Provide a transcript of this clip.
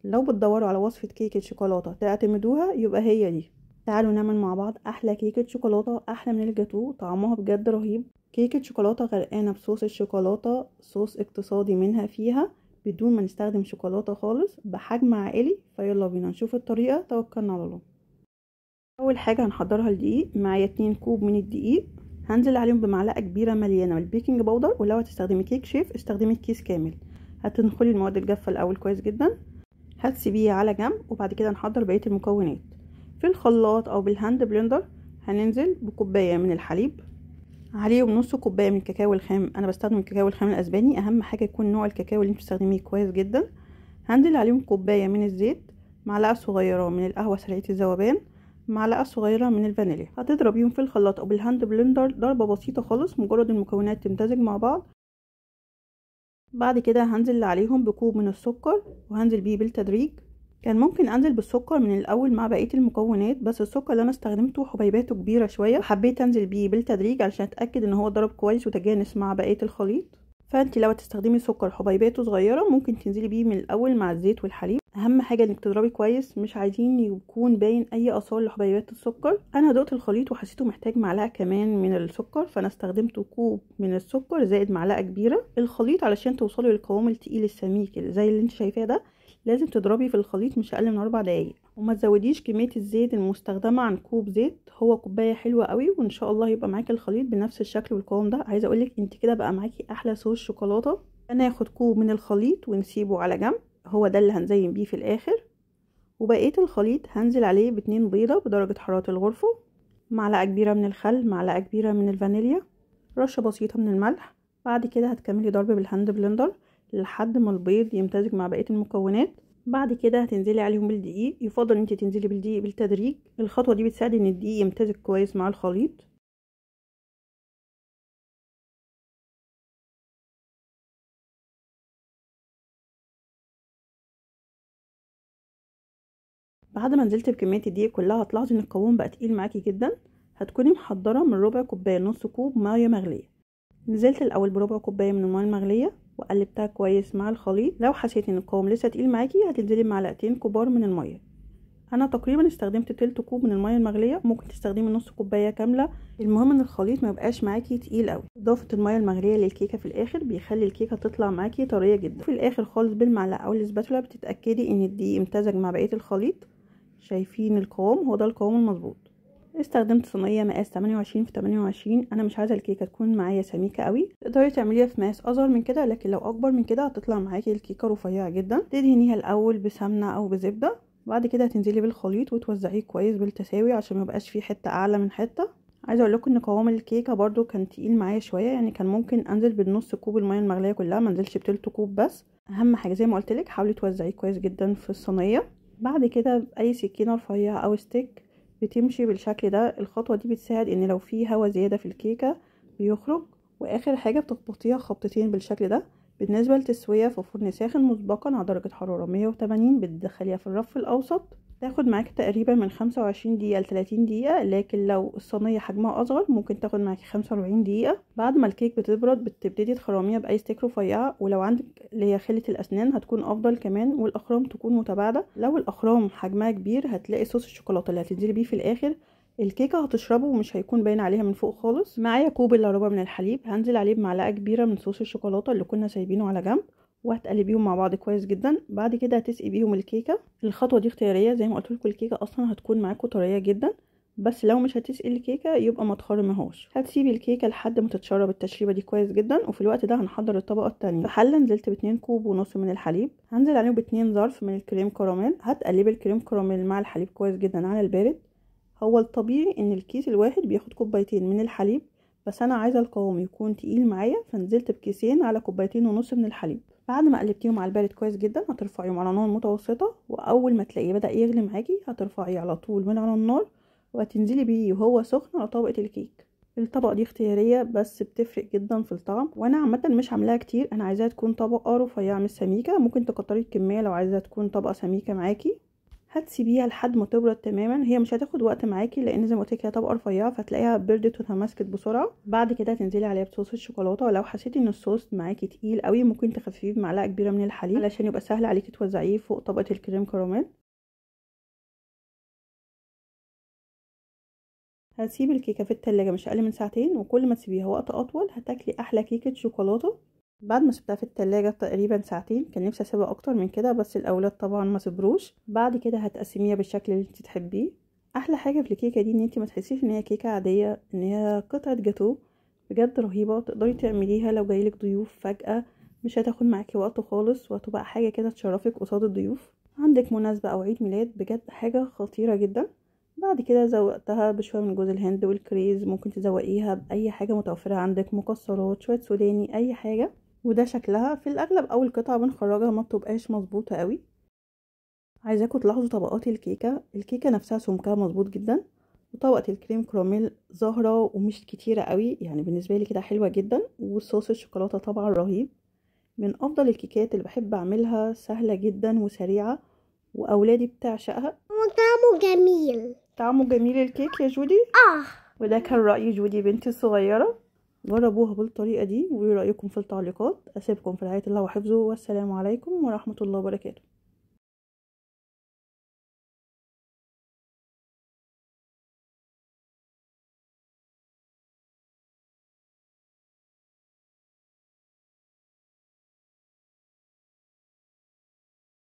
لو بتدوروا على وصفة كيكة شوكولاتة تعتمدوها يبقى هي دي. تعالوا نعمل مع بعض احلى كيكة شوكولاتة، احلى من الجاتو، طعمها بجد رهيب. كيكة شوكولاتة غرقانة بصوص الشوكولاتة، صوص اقتصادي منها فيها بدون ما نستخدم شوكولاتة خالص، بحجم عائلي. فيلا بينا نشوف الطريقة، توكلنا على الله. اول حاجة هنحضرها الدقيق. معايا 2 كوب من الدقيق، هنزل عليهم بمعلقة كبيرة مليانة من البيكنج باودر، ولو هتستخدمي كيك شيف استخدمي الكيس كامل. هتنخلي المواد الجافة الاول كويس جدا، هتسيبيه على جنب، وبعد كده نحضر بقية المكونات. في الخلاط او بالهاند بلندر هننزل بكوباية من الحليب، عليهم نص كوباية من الكاكاو الخام. انا بستخدم الكاكاو الخام الاسباني، اهم حاجة يكون نوع الكاكاو اللي انت بتستخدميه كويس جدا. هنزل عليهم كوباية من الزيت، معلقة صغيرة من القهوة سريعة الذوبان، معلقة صغيرة من الفانيليا. هتضربيهم في الخلاط او بالهاند بلندر ضربة بسيطة خالص، مجرد المكونات تمتزج مع بعض. بعد كده هنزل عليهم بكوب من السكر، وهنزل بيه بالتدريج. كان ممكن انزل بالسكر من الاول مع بقيه المكونات، بس السكر اللي انا استخدمته حبيباته كبيره شويه، وحبيت انزل بيه بالتدريج علشان اتاكد ان هو ضرب كويس وتجانس مع بقيه الخليط. فانت لو هتستخدمي سكر حبيباته صغيره ممكن تنزلي بيه من الاول مع الزيت والحليب. اهم حاجه انك تضربي كويس، مش عايزين يكون باين اي اثار لحبيبات السكر. انا دقت الخليط وحسيته محتاج معلقه كمان من السكر، فانا استخدمت كوب من السكر زائد معلقه كبيره. الخليط علشان توصلي للقوام التقيل السميك زي اللي انت شايفاه ده لازم تضربي في الخليط مش اقل من 4 دقايق، وما تزوديش كميه الزيت المستخدمه عن كوب زيت. هو كوبايه حلوه قوي، وان شاء الله يبقى معاكي الخليط بنفس الشكل والقوام ده. عايزه اقولك انت كده بقى معاكي احلى صوص شوكولاته. هناخد كوب من الخليط ونسيبه على جنب، هو ده اللي هنزين بيه في الاخر. وبقيه الخليط هنزل عليه ب2 بيضه بدرجه حراره الغرفه، معلقه كبيره من الخل، معلقه كبيره من الفانيليا، رشه بسيطه من الملح. بعد كده هتكملي ضرب بالهاند بلندر لحد ما البيض يمتزج مع بقيه المكونات. بعد كده هتنزلي عليهم بالدقيق. يفضل انت تنزلي بالدقيق بالتدريج، الخطوه دي بتساعد ان الدقيق يمتزج كويس مع الخليط. بعد ما نزلت بكميه الدقيق كلها هتلاحظي ان القوام بقى تقيل معاكي جدا. هتكوني محضره من ربع كوبايه نص كوب ميه مغليه. نزلت الاول بربع كوبايه من الميه المغليه وقلبتها كويس مع الخليط. لو حسيتي ان القوام لسه تقيل معاكي هتنزلي بمعلقتين كبار من الميه. انا تقريبا استخدمت تلت كوب من الميه المغليه، ممكن تستخدمي نص كوبايه كامله. المهم ان الخليط ما يبقاش معاكي تقيل قوي. اضافه الميه المغليه للكيكه في الاخر بيخلي الكيكه تطلع معاكي طريه جدا. في الاخر خالص بالمعلقه او الاسباتولا بتتاكدي ان الدقيق امتزج مع بقيه الخليط. شايفين القوام؟ هو ده القوام المظبوط. استخدمت صينيه مقاس 28 في 28. انا مش عايزه الكيكه تكون معايا سميكه قوي، تقدري تعمليها في مقاس اصغر من كده، لكن لو اكبر من كده هتطلع معاكي الكيكه رفيعه جدا. تدهنيها الاول بسمنه او بزبده، بعد كده هتنزلي بالخليط وتوزعيه كويس بالتساوي عشان ما يبقاش فيه حته اعلى من حته. عايزه اقول لكم ان قوام الكيكه برده كان تقيل معايا شويه، يعني كان ممكن انزل بالنص كوب الميه المغليه كلها، ما انزلش بتلت كوب بس. اهم حاجه زي ما قلت لك حاولي توزعيه كويس جدا في الصينيه. بعد كده باي سكينه رفيعه او ستيك بتمشي بالشكل ده. الخطوه دي بتساعد ان لو في هواء زياده في الكيكه بيخرج. واخر حاجه بتخبطيها خبطتين بالشكل ده. بالنسبه للتسويه في فرن ساخن مسبقا على درجه حراره 180، بتدخليها في الرف الاوسط. تاخد معاكي تقريبا من 25 دقيقه ل 30 دقيقه، لكن لو الصينيه حجمها اصغر ممكن تاخد معاكي 45 دقيقه. بعد ما الكيك بتبرد بتبتدي تخرميها باي ستيك رفيعه، ولو عندك اللي هي خله الاسنان هتكون افضل كمان، والاخرام تكون متباعده. لو الاخرام حجمها كبير هتلاقي صوص الشوكولاته اللي هتنزلي بيه في الاخر الكيكه هتشربه ومش هيكون باين عليها من فوق خالص. معايا كوب الا ربع من الحليب، هنزل عليه بمعلقه كبيره من صوص الشوكولاته اللي كنا سايبينه على جنب، وهتقلبيهم مع بعض كويس جدا. بعد كده هتسقي بيهم الكيكه. الخطوه دي اختياريه، زي ما قلت لكم الكيكه اصلا هتكون معاكم طريه جدا، بس لو مش هتسقي الكيكه يبقى ما تخرميهاش. هتسيبي الكيكه لحد ما تتشرب التشريبه دي كويس جدا، وفي الوقت ده هنحضر الطبقه الثانيه. في حله نزلت ب2 كوب ونص من الحليب، هنزل عليهم ب2 ظرف من الكريم كراميل. هتقلبي الكريم كراميل مع الحليب كويس جدا على البارد. هو الطبيعي ان الكيس الواحد بياخد كوبايتين من الحليب، بس انا عايزه القوام يكون تقيل معايا فنزلت بكيسين على كوبايتين ونص من الحليب. بعد ما قلبتيهم على البارد كويس جدا هترفعيهم على نار متوسطه، واول ما تلاقيه بدا يغلي معاكي هترفعيه على طول من على النار وهتنزلي بيه وهو سخن على طبقه الكيك. الطبقه دي اختياريه بس بتفرق جدا في الطعم، وانا عامه مش عاملاها كتير، انا عايزاها تكون طبقه رفيعه مش سميكه. ممكن تكتري الكميه لو عايزاها تكون طبقه سميكه معاكي. هتسيبيها لحد ما تبرد تماما. هي مش هتاخد وقت معاكي لان زي ما قلت لك هي طبقه رفيعه، فتلاقيها بردت وتماسكت بسرعه. بعد كده هتنزلي عليها بصوص الشوكولاته. ولو حسيتي ان الصوص معاكي تقيل قوي ممكن تخففيه بمعلقه كبيره من الحليب علشان يبقى سهل عليكي توزعيه فوق طبقه الكريم كراميل. هتسيب الكيكه في التلاجة مش اقل من ساعتين، وكل ما تسيبيها وقت اطول هتاكلي احلى كيكه شوكولاته. بعد ما سبتها في التلاجة تقريبا ساعتين، كان نفسي اسيبها اكتر من كده بس الاولاد طبعا ما صبروش. بعد كده هتقسميها بالشكل اللي انت تحبيه. احلى حاجه في الكيكه دي ان انت ما تحسيش ان هي كيكه عاديه، ان هي قطعه جاتوه بجد رهيبه. تقدري تعمليها لو جايلك ضيوف فجاه، مش هتاخد معاكي وقت خالص، وهتبقى حاجه كده تشرفك قصاد الضيوف. عندك مناسبه او عيد ميلاد، بجد حاجه خطيره جدا. بعد كده زوقتها بشويه من جوز الهند والكريز. ممكن تزوقيها باي حاجه متوفره عندك، مكسرات، شويه سوداني، اي حاجه. وده شكلها. في الاغلب اول قطعه بنخرجها ما بتبقاش مظبوطه قوي. عايزاكم تلاحظوا طبقات الكيكه نفسها سمكها مظبوط جدا، وطبقه الكريم كراميل ظاهره ومش كتيره قوي، يعني بالنسبه لي كده حلوه جدا. وصوص الشوكولاته طبعا رهيب. من افضل الكيكات اللي بحب اعملها، سهله جدا وسريعه واولادي بتعشقها. وطعمه جميل. طعمه جميل الكيك يا جودي. وده كان رأي جودي بنتي الصغيرة. جربوها بالطريقة دي وإيه رأيكم في التعليقات. أسيبكم في رعاية الله وحفظه، والسلام عليكم ورحمة الله وبركاته.